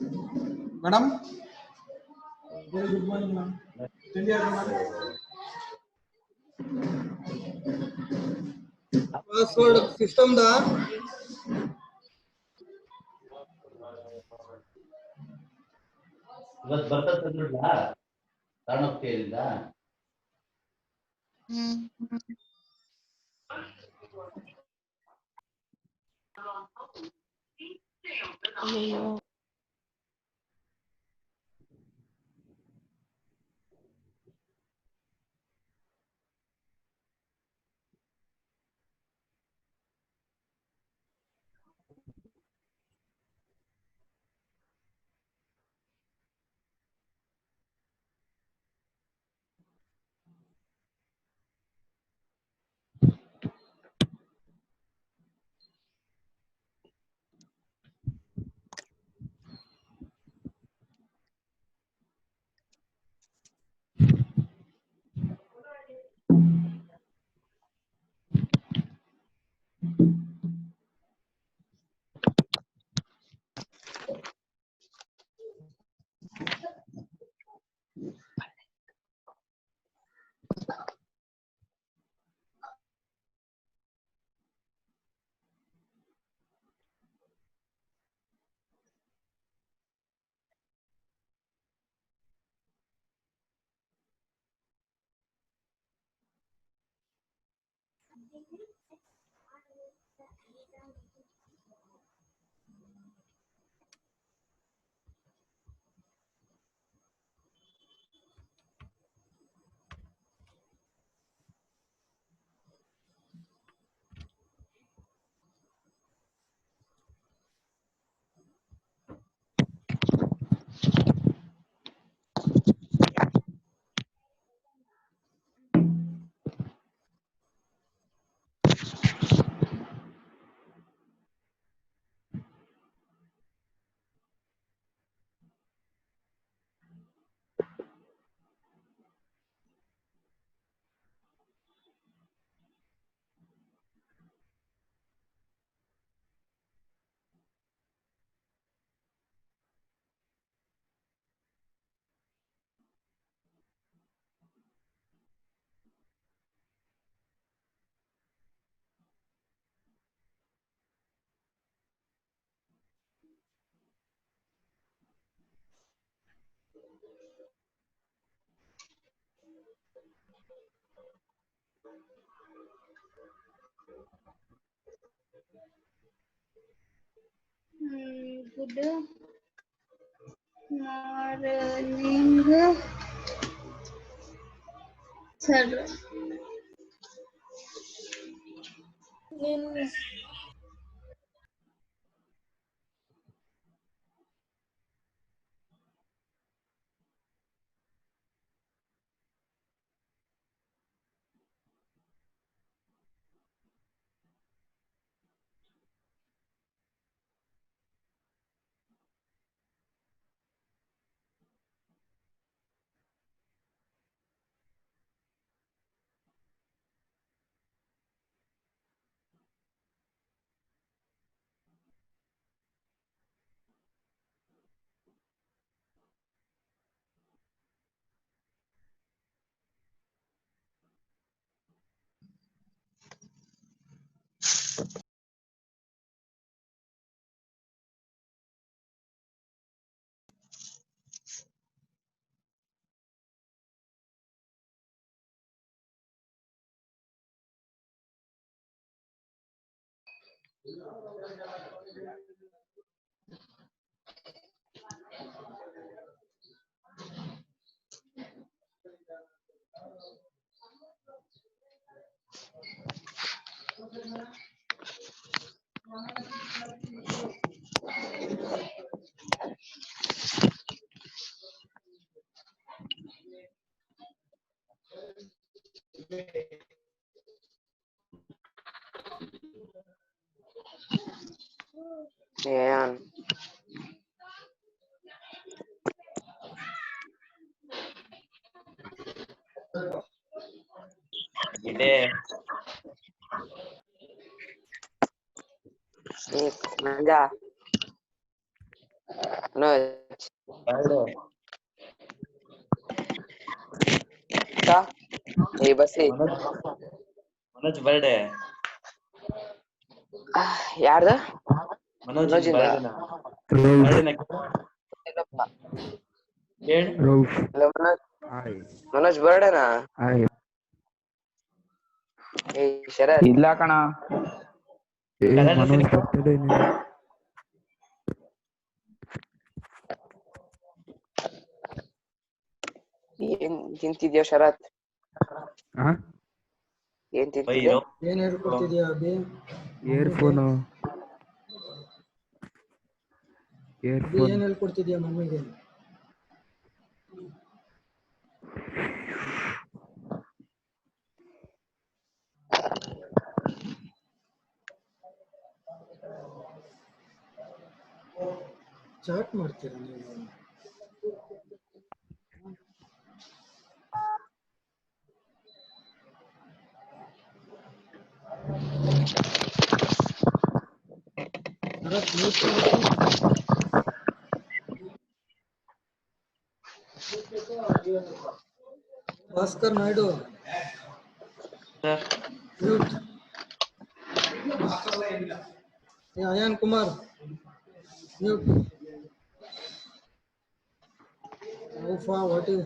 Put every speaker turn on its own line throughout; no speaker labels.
Madam very good morning ma'am चलिए password system दा
ಇವತ್ತು ಬರ್ತದಂದ್ರಲ್ಲ ಕಾರಣೋಕ್ತಿಯಿಂದ
ಅಯ್ಯೋ
Good morning, sir.
Ayan.
ಇದೆ
Manja. मनोज
ಬರ್ಡೆ
का ये बस ये
ಮನೋಜ್ ಬರ್ಡೆ
ಯಾರ್ದ
ಮನೋಜ್
ಮನೋಜಿಂದ
ಬರ್ಡೆನಾ ಬರ್ಡೆನಾ ಹೇಳಿ
ಹಲೋ ಮನೋಜ್ ಬರ್ಡೇನಾ ಏ ಶರತ್
ಇಲ್ಲ ಕಣ
ಮನೋಜ್
ಏನ್ ತಿಂತಿದ್ಯಾ ಶರತ್ ಏನ್ ತಿಂತಿದ್ಯಾ
ಬೈರೋ
ಏನ್ ಹೇಳ್ಕೊಡ್ತಿದ್ಯಾ ಅಭಿ?
ಇಯರ್ಫೋನು
ಅಭಿ ಏನ್ ಹೇಳ್ಕೊಡ್ತಿದ್ಯಾ ಮಮ್ಮಿಗೆ? ಚಾಟ್ ಮಾಡ್ತೀರಾ ನೀವು? Sharath mute Bhaskar Naidu
sir
mute. Ayan Kumar mute. Alpha, what is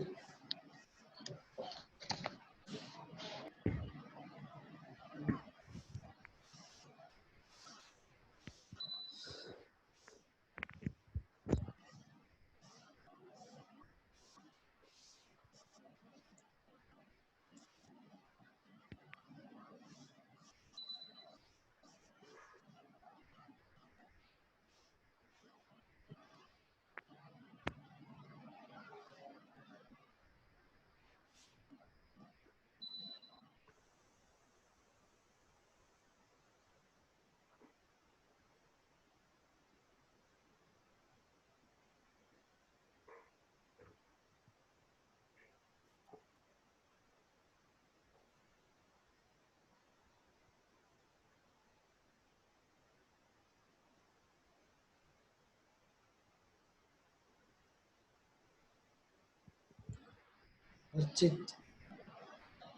Archit?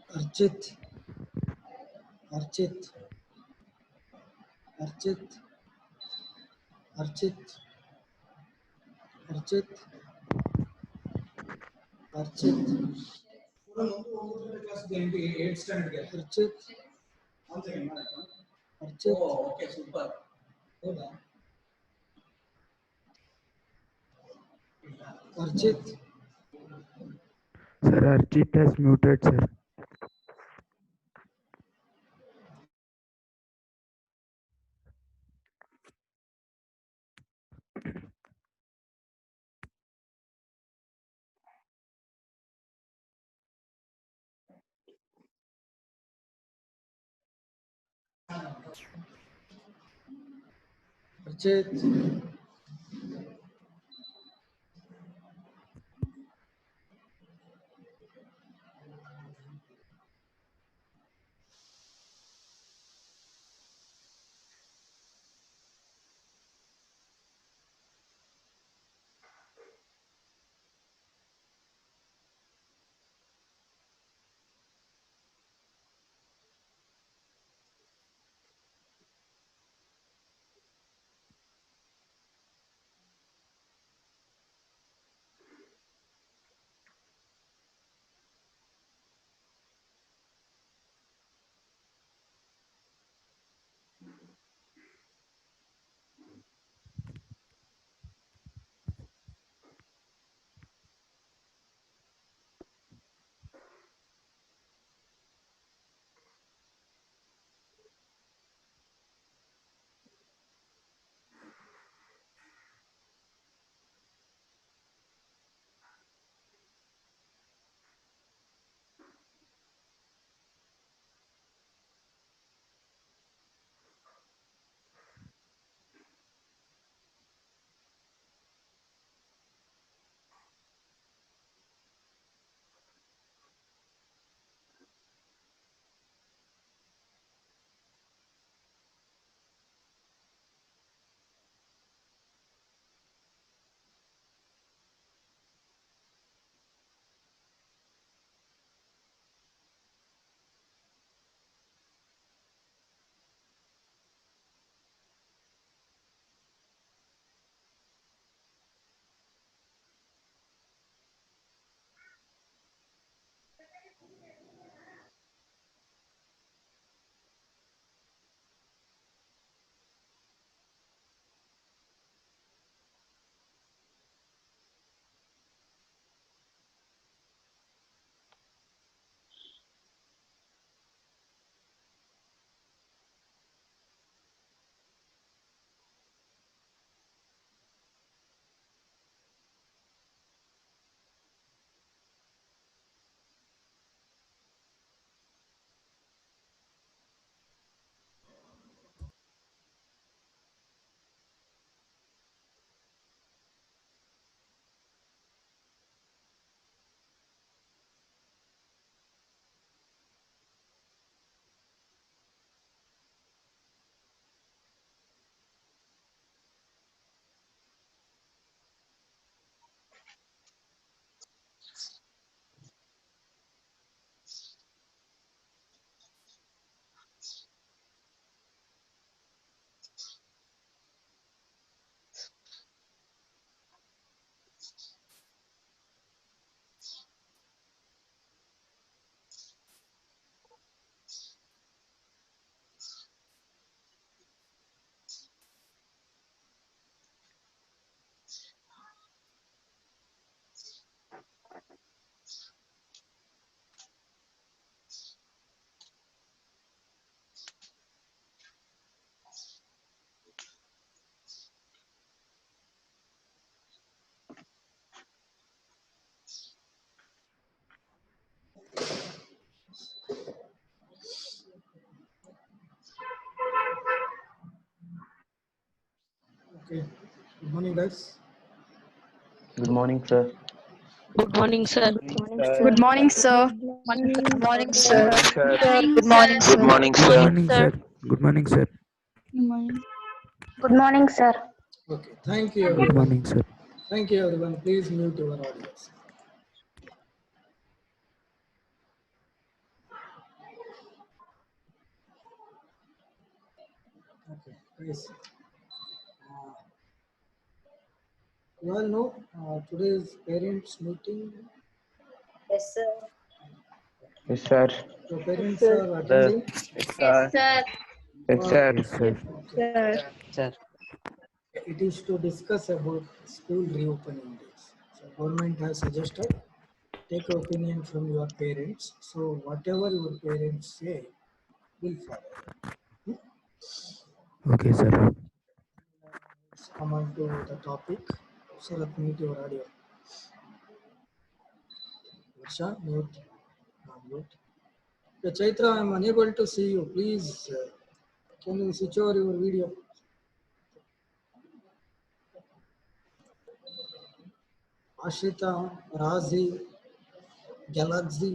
Archit? Archit? Archit? Archit? Archit? Archit? Archit? Archit? Okay, super. Archit?
Sir, Archit has muted, sir.
Archit? Okay. Good morning, guys.
Good morning, sir.
Good morning, sir.
Good morning, sir.
Good
Morning, sir.
morning,
Good morning,
sir.
sir.
Good morning, sir. Good morning, sir.
Good morning, sir.
Okay. Thank you,
Good
everyone.
morning, sir.
Thank you, everyone. Please mute your audience. Okay, guys. You all know today's parents' meeting.
Yes, sir.
Yes, sir.
So parents are attending.
Yes, sir.
Yes, sir.
Yes, sir.
Sir.
It is to discuss about school reopening days. So government has suggested take opinion from your parents. So whatever your parents say, will follow.
Okay, sir.
Let's come on to the topic. So let me mute your audio. Varsha, mute. Mute. Okay, Chaitra, I am unable to see you. Please, can you switch over your video? Ashita, Razi, Galaxy.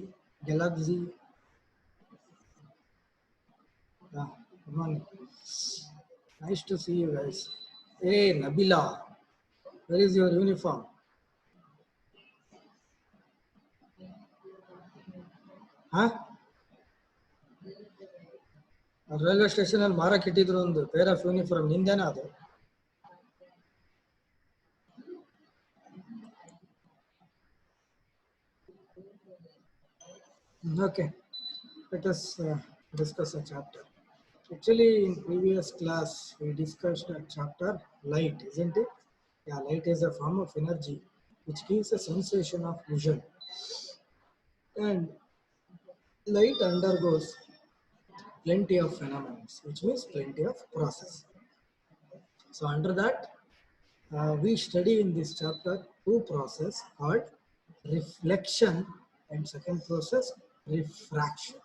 Yeah, good morning. Nice to see you guys. Hey, Nabila, where is your uniform? Huh? Railway station ಅಲ್ಲಿ ಮಾರಕ್ ಇಟ್ಟಿದ್ರು ಒಂದು pair of uniform ನಿಂದೇನ ಅದು Okay, let us discuss a chapter. Actually, in previous class we discussed a chapter light, isn't it? Yeah, light is a form of energy which gives a sensation of vision, and light undergoes plenty of phenomena, which means plenty of process. So under that, we study in this chapter two process called reflection and second process refraction.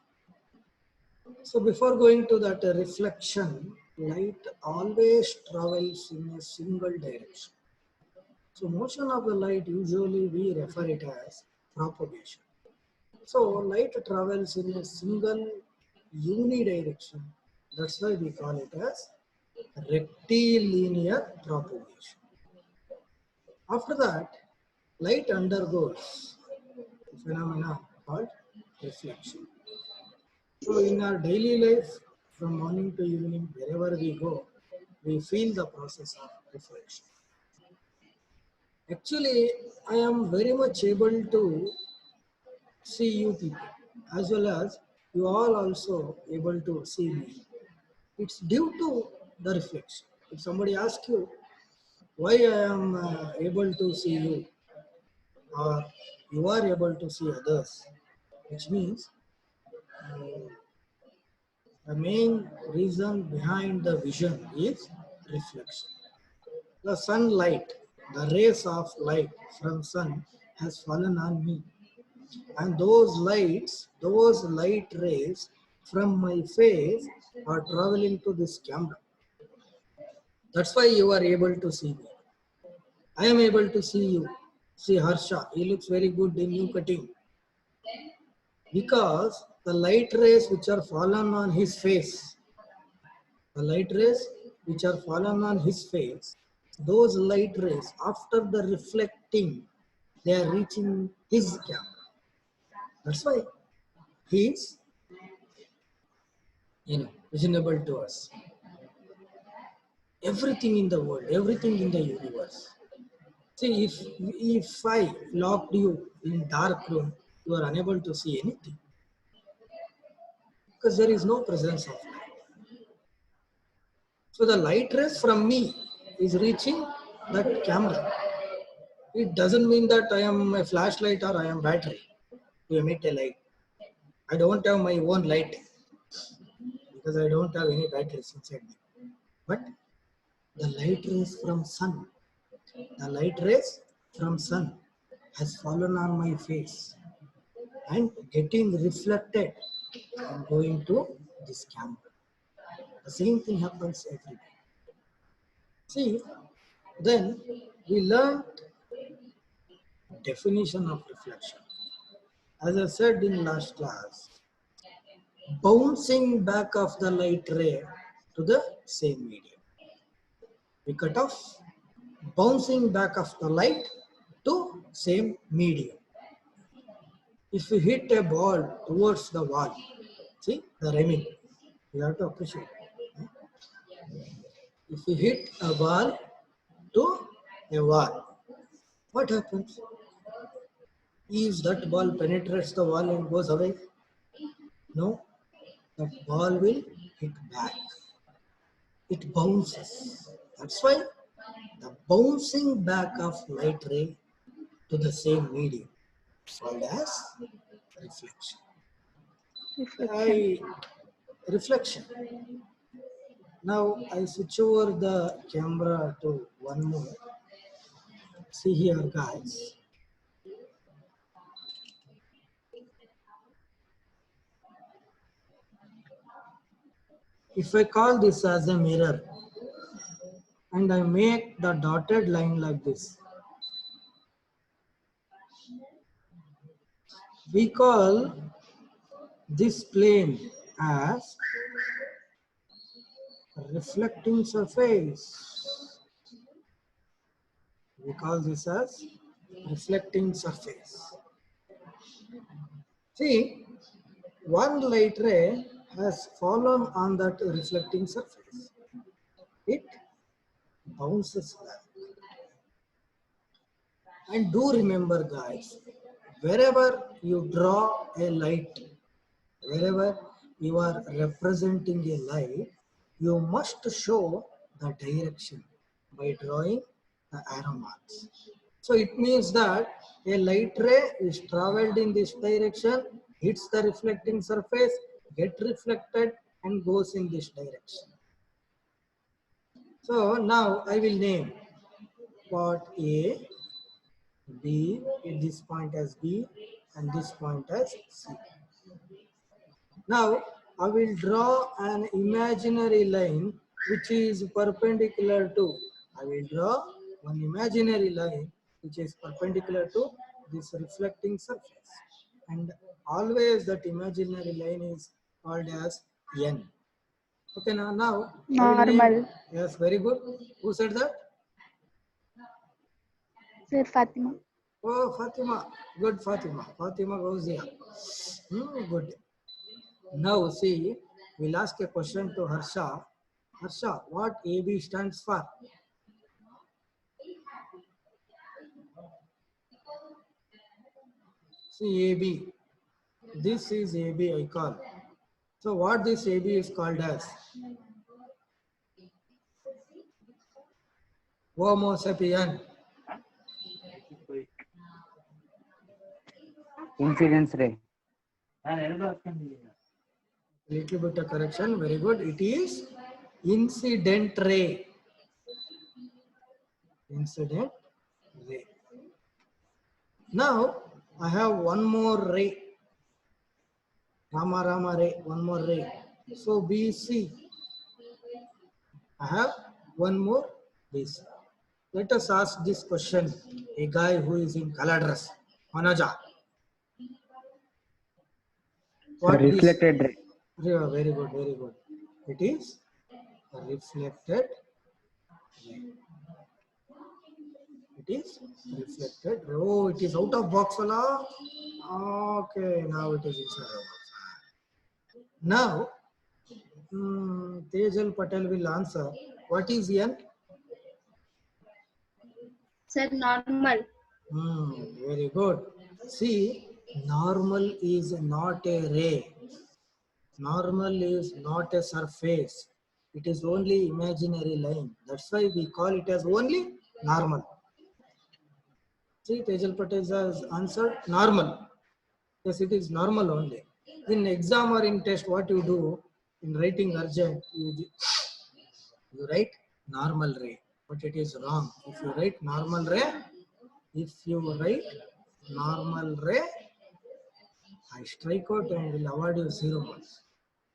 So before going to that reflection, light always travels in a single direction. So motion of the light usually we refer it as propagation. So light travels in a single unidirection. That's why we call it as rectilinear propagation. After that, light undergoes a phenomena called reflection. So in our daily life, from morning to evening, wherever we go, we feel the process of reflection. Actually, I am very much able to see you people. as well as you all also able to see me. It's due to the reflection. If somebody asks you why I am able to see you, or you are able to see others, which means the main reason behind the vision is reflection. The sunlight, the rays of light from sun has fallen on me, and those light rays from my face are traveling to this camera. That's why you are able to see me. I am able to see you. See Harsha, he looks very good in new cutting. Because the light rays which are fallen on his face, the light rays which are fallen on his face, those light rays, after the reflecting, they are reaching his camera. That's why he is, visible to us. Everything in the world, everything in the universe. See, if I locked you in dark room, you are unable to see anything because there is no presence of light. So the light rays from me is reaching that camera. It doesn't mean that I am a flashlight or I am battery to emit a light. I don't have my own light because I don't have any batteries inside me. But the light rays from sun, the light rays from sun has fallen on my face and getting reflected and going to this camera. The same thing happens every day. See, then we learned definition of reflection. As I said in last class, bouncing back of the light ray to the same medium. We cut off bouncing back of the light to same medium. If we hit a ball towards the wall, see the rhyming, you have to appreciate. If we hit a ball to a wall, what happens? If that ball penetrates the wall and goes away, no, that ball will hit back. It bounces. That's why the bouncing back of light ray to the same medium is called as reflection. Reflection. Now I switch over the camera to one more. See here, guys. If I call this as a mirror and I make the dotted line like this, we call this plane as reflecting surface. We call this as reflecting surface. See, one light ray has fallen on that reflecting surface. It bounces back. And do remember, guys, wherever you draw a light, wherever you are representing a light, you must show the direction by drawing the arrow marks. So it means that a light ray is traveled in this direction, hits the reflecting surface, get reflected and goes in this direction. So now I will name part A, B, this point as B and this point as C. Now I will draw an imaginary line which is perpendicular to, I will draw one imaginary line which is perpendicular to this reflecting surface, and always that imaginary line is called as N. Okay, now
Normal.
Yes, very good. Who said that?
Sir Fatima.
Oh, Fatima. Good, Fatima. Fatima goes here. Good. Now see, we'll ask a question to Harsha. Harsha, what AB stands for? See, AB. This is AB I call. So what this AB is called as? Homo sapien.
Incidence ray.
Little bit of correction. Very good. It is incident ray. Incident ray. Now I have one more ray. Rama ray. One more ray. So BC. I have one more BC. Let us ask this question. A guy who is in color dress. Manaja. What this?
Reflected ray.
Yeah, very good, very good. It is a reflected ray. It is reflected ray. Oh, it is out of box. Wala? Okay, now it is inside the box. Now, Tejal Patel will answer. What is N?
Sir, normal.
Very good. See, normal is not a ray. Normal is not a surface. It is only imaginary line. That's why we call it as only normal. See, Tejal Patel has answered normal. Yes, it is normal only. In exam or in test, what you do in writing urgent, you write normal ray, but it is wrong. If you write normal ray, I strike out and will award you 0 marks.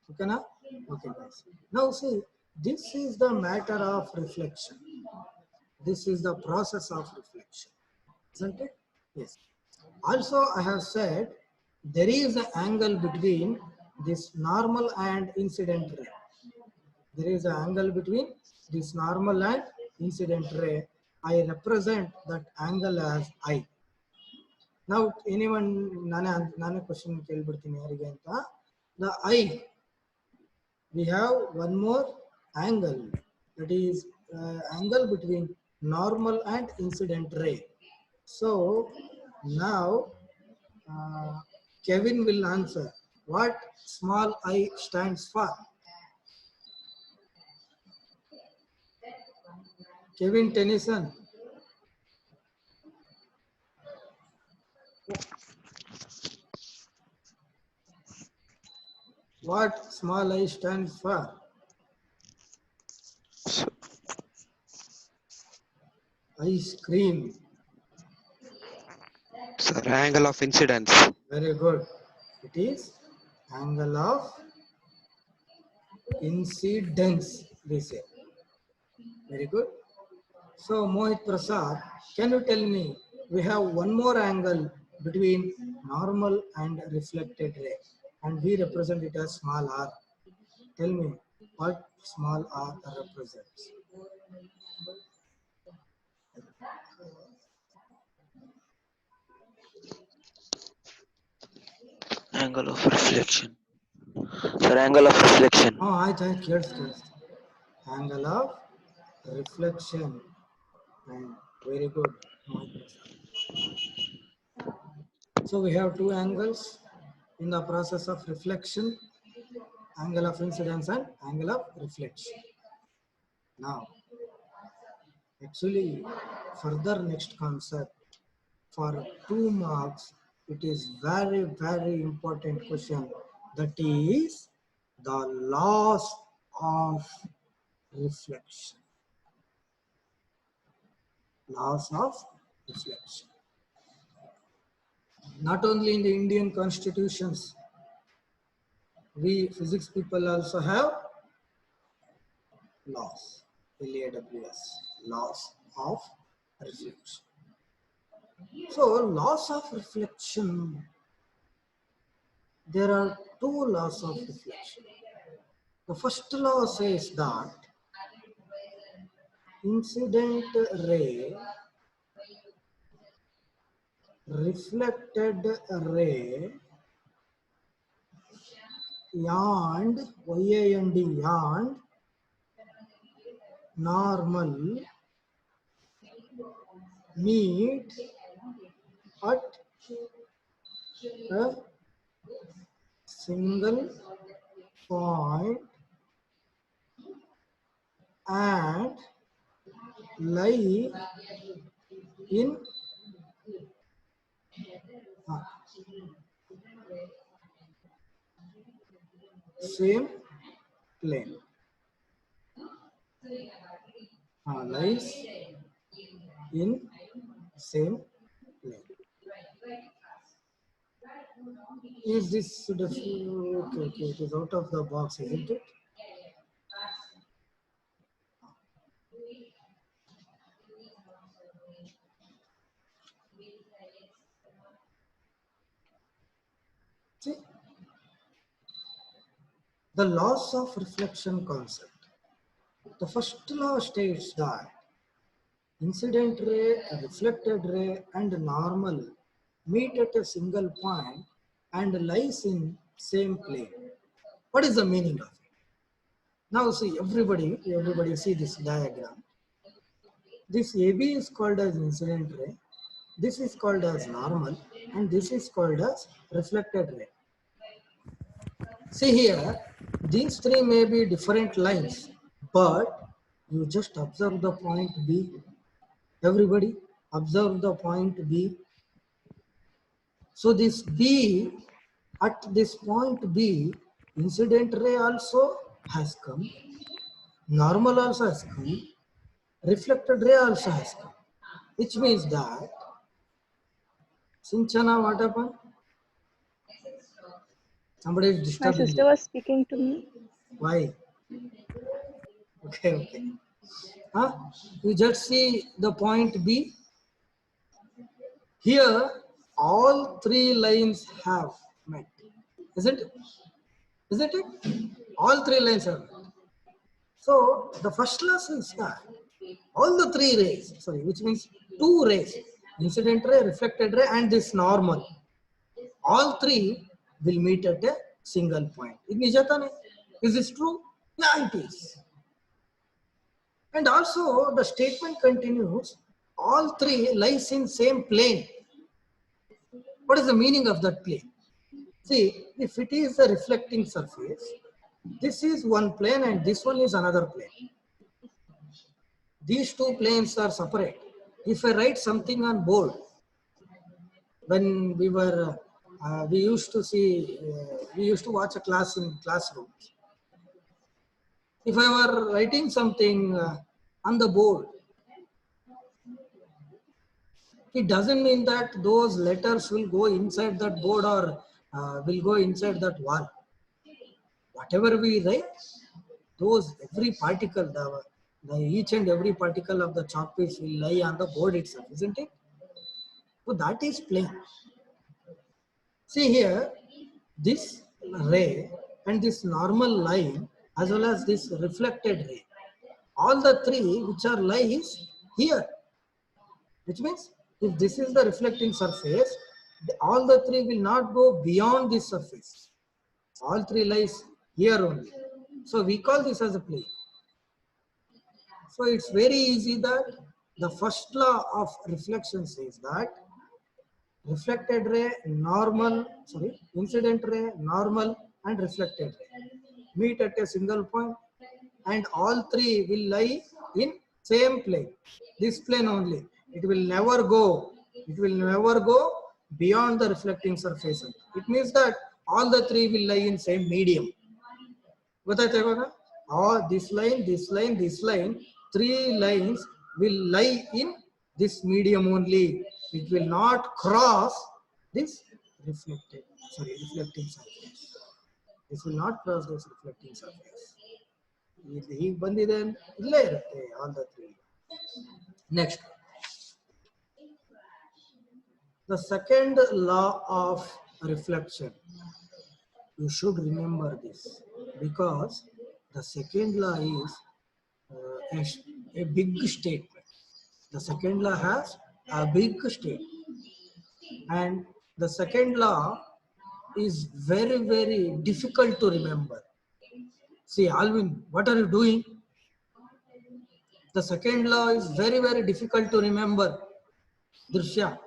Okay, na? Okay, guys. Now see, this is the matter of reflection. This is the process of reflection, isn't it? Yes. Also, I have said there is an angle between this normal and incident ray. There is an angle between this normal and incident ray. I represent that angle as I. Now, anyone, nane question kelbiಡ್ತೀನಿ ಯಾರಿಗೆ ಅಂತ. The I, we have one more angle, that is angle between normal and incident ray. So now Kevin will answer what small I stands for. Kevin Tennyson. What small I stands for? Ice cream.
Sir, angle of incidence.
Very good. It is angle of incidence, we say. Very good. So Mohit Prasad, can you tell me, we have one more angle between normal and reflected ray, and we represent it as small r. Tell me what small r represents.
Angle of reflection. Sir, angle of reflection.
Oh, I think yes. Angle of reflection. And very good, Mohit Prasad. So we have two angles in the process of reflection, angle of incidence and angle of reflection. Now, actually, further next concept for 2 marks, it is very, very important question. That is the laws of reflection. Laws of reflection. Not only in the Indian constitutions, we physics people also have laws, LAWS, laws of reflection. So laws of reflection, there are 2 laws of reflection. The first law says that incident ray, reflected ray, and and normal meet at a single point and lie in same plane. Lies in same plane. Is this okay? It is out of the box, isn't it? See, the laws of reflection concept. The first law states that incident ray, reflected ray, and normal meet at a single point and lies in same plane. What is the meaning of it? Now see, everybody see this diagram. This AB is called as incident ray, this is called as normal, and this is called as reflected ray. See here, these three may be different lines, but you just observe the point B. Everybody observe the point B. So this B, at this point B, incident ray also has come, normal also has come, reflected ray also has come, which means that, Sinchana, what happened? Somebody is
My
disturbing
sister
you.
was speaking to me.
Why? Okay. Huh? You just see the point B. Here, all three lines have met. Isn't it? Isn't it? All three lines have met. So, the first law says that all the three rays, which means two rays, incident ray, reflected ray, and this normal, all three will meet at a single point. Is this true? Yeah, it is. And also the statement continues, all three lies in same plane. What is the meaning of that plane? See, if it is a reflecting surface, this is one plane and this one is another plane. These two planes are separate. If I write something on board, when we were, we used to watch a class in classrooms. If I were writing something on the board, it doesn't mean that those letters will go inside that board or will go inside that wall. Whatever we write, those every particle, each and every particle of the chalk piece will lie on the board itself, isn't it? So that is plane. See here, this ray and this normal line as well as this reflected ray, all the three which are lies here, which means if this is the reflecting surface, all the three will not go beyond this surface. All three lies here only. So we call this as a plane. So it's very easy that the first law of reflection says that reflected ray, incident ray, normal, and reflected ray meet at a single point, and all three will lie in same plane. This plane only. It will never go beyond the reflecting surface. It means that all the three will lie in same medium. All this line, three lines will lie in this medium only. It will not cross this reflecting surface. This will not cross this reflecting surface. All the three. Next. The second law of reflection. You should remember this because the second law is a big statement. The second law has a big statement. And the second law is very, very difficult to remember. See, Alvin, what are you doing? The second law is very, very difficult to remember. Drishya,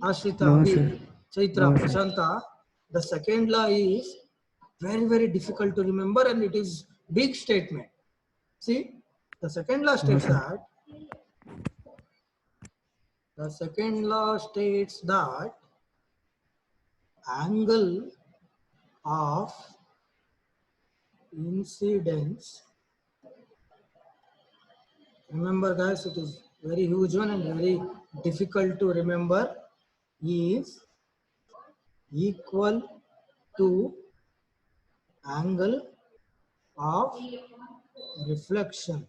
Ashrita,
No,
Abhi,
sir.
Chaitra,
No, sir.
Prashanta. The second law is Very difficult to remember, and it is big statement. See, the second law states that angle of incidence, remember guys, it is very huge one and very difficult to remember, is equal to angle of reflection,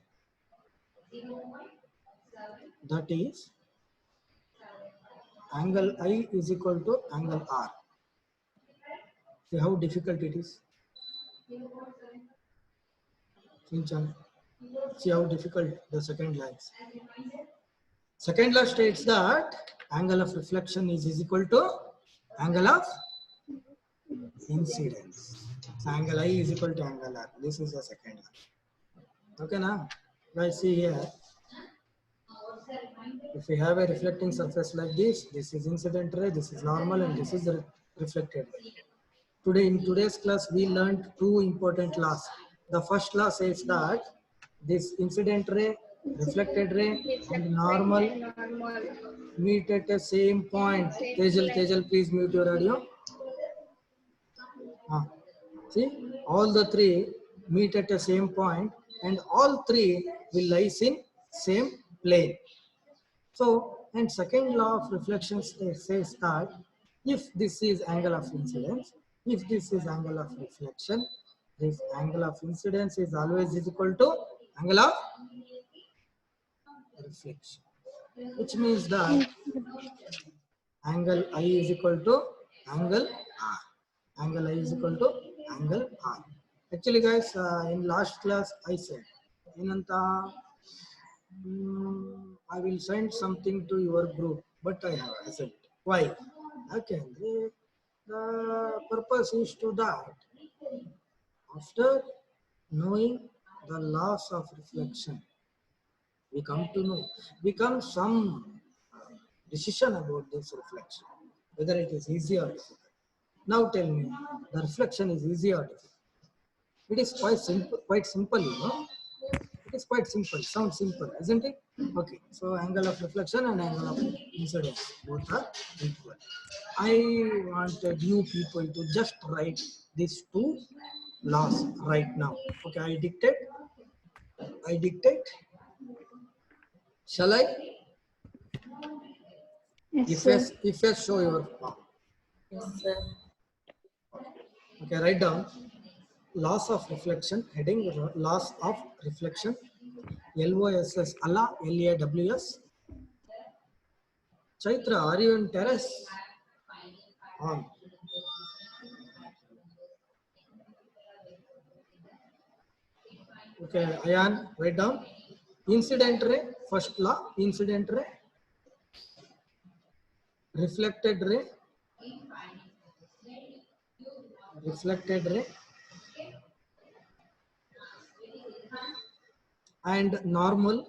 that is angle I is equal to angle R. See how difficult it is. See how difficult the second law is. Second law states that angle of reflection is equal to angle of incidence. So angle I is equal to angle R. This is the second law. Okay now, guys, see here. If we have a reflecting surface like this is incident ray, this is normal, and this is the reflected ray. Today, in today's class, we learned two important laws. The first law says that this incident ray, reflected ray, and normal meet at the same point. Tejal, please mute your audio. See, all the three meet at the same point, and all three will lies in same plane. So, and second law of reflection says that if this is angle of incidence, if this is angle of reflection, this angle of incidence is always equal to angle of reflection, which means that angle I is equal to angle R. Angle I is equal to angle R. Actually, guys, in last class I said, I will send something to your group, but I have accepted. Why? Okay, the purpose is to that after knowing the laws of reflection, we come to know, become some decision about this reflection, whether it is easy or difficult. Now tell me, the reflection is easy or difficult? It is quite simple, you know. It is quite simple, sounds simple, isn't it? Okay, so angle of reflection and angle of incidence, both are equal. I wanted you people to just write these two laws right now. Okay, I dictate. Shall I?
Yes, sir.
If yes, show your palm. Okay, write down laws of reflection, heading laws of reflection, LOSS, Allah, LAWS. Chaitra, are you in terrace? On. Okay, Ayan, write down. Incident ray, first law, incident ray, reflected ray, and normal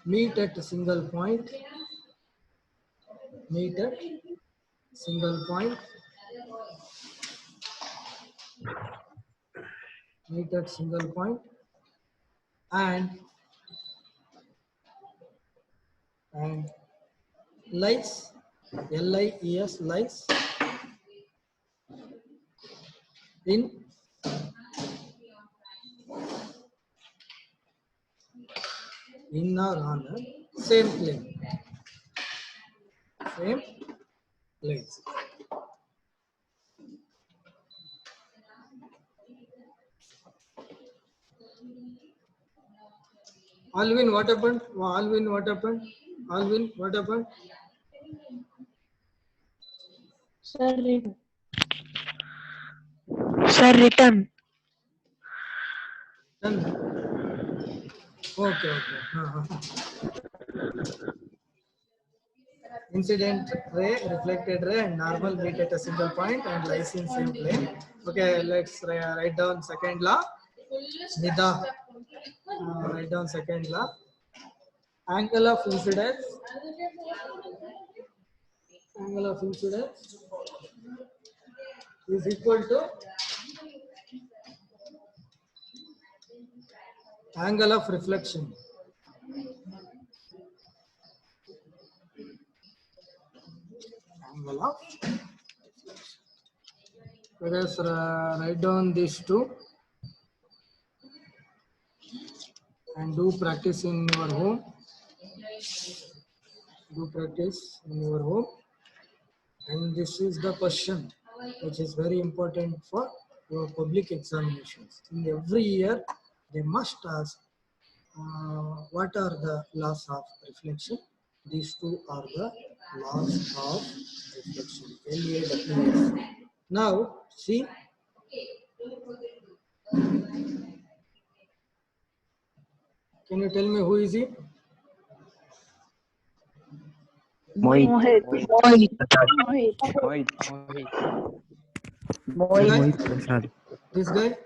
meet at a single point, and lies, LIES, lies in or on a same plane. Alvin, what happened? Alvin, what happened?
Sir, read.
Sir, written.
Okay. Incident ray, reflected ray, and normal meet at a single point and lies in same plane. Okay, let's write down second law. Nida, write down second law. Angle of incidence is equal to angle of reflection. Angle of let us write down these two and do practice in your home. And this is the question which is very important for your public examinations. In every year, they must ask what are the laws of reflection. These two are the laws of reflection. LAWS. Now, see. Can you tell me who is he?
Mohit.
Mohit Prasad.
This guy?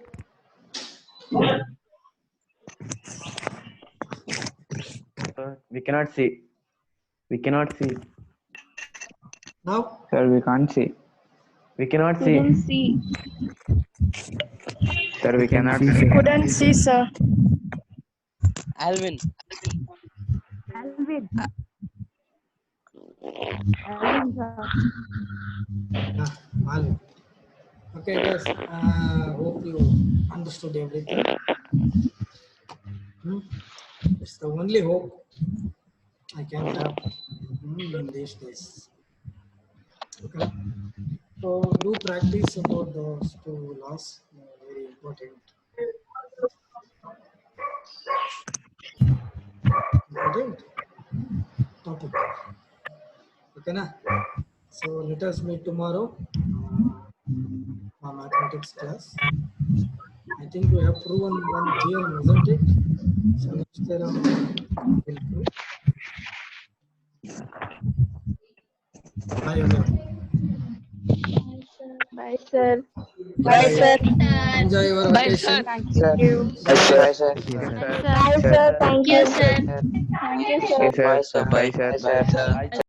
We cannot see.
Now?
Sir, we can't see. We cannot see.
Couldn't see.
Sir, we cannot
see,
see.
sir.
Couldn't see, sir.
Alvin.
Alvin.
Malin. Okay, guys. Hope you understood everything. It's the only hope I can have in these days. Okay. So do practice about those two laws. Very important. Topic. Okay, na? So let us meet tomorrow. My mathematics class. I think we have proven one theorem, isn't it? So next theorem will prove. Bye, everyone.
Bye, sir.
Bye, sir.
Enjoy your
Bye,
vacation.
sir.
Thank
Sir.
you.
Bye, sir.
Bye, sir. Thank you, sir.
Bye, sir.
Thank you, sir.
Yes, sir.
Bye, sir.
Bye, sir.
Bye, sir.